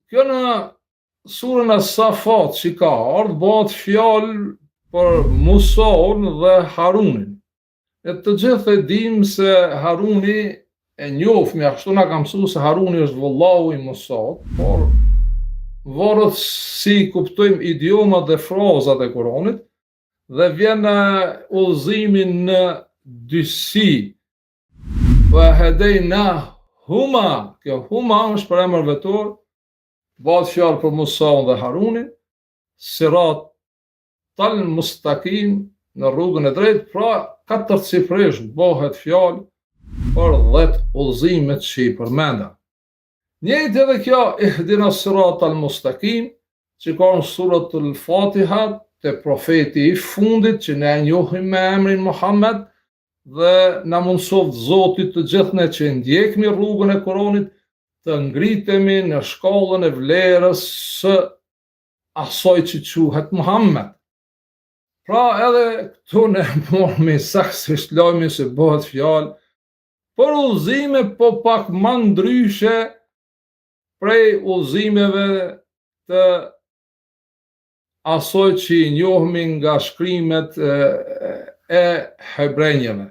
Kjo në surën As-Safat që ka ardhur bëhet fjalë për Musaun dhe Harunin. E të gjithë e dim se Haruni e njohëm, ashtu na ka mësuar se Haruni është vëllau i Musaut, por varet si kuptojmë idiomat dhe frazat e Kuranit dhe vjen udhëzimi në dysi. Wa hedejna huma, kjo huma është për emër vetor, bëhet fjalë për Musaun dhe Harunin, sirat tal mustaqim, në rrugën e drejtë, pra 4 cifresh bëhet fjalë për 10 udhëzimet që i përmenda. Njëjtë edhe kjo ihdina sirat al mustaqim, që ka në suratul Fatiha te profeti i fundit që ne njohim me emrin Muhammed, dhe na mundsoft Zoti të gjithë ne që ndjekmi rrugën e Kuranit të ngritemi në shkallën e vlerës së asaj që quhet Muhammed. Pra edhe këtu ne mormi saktësisht lajmi se bëhet fjalë për udhëzime po pak më ndryshe prej udhëzimeve të asoj që i njohmi nga shkrimet e hebrejve.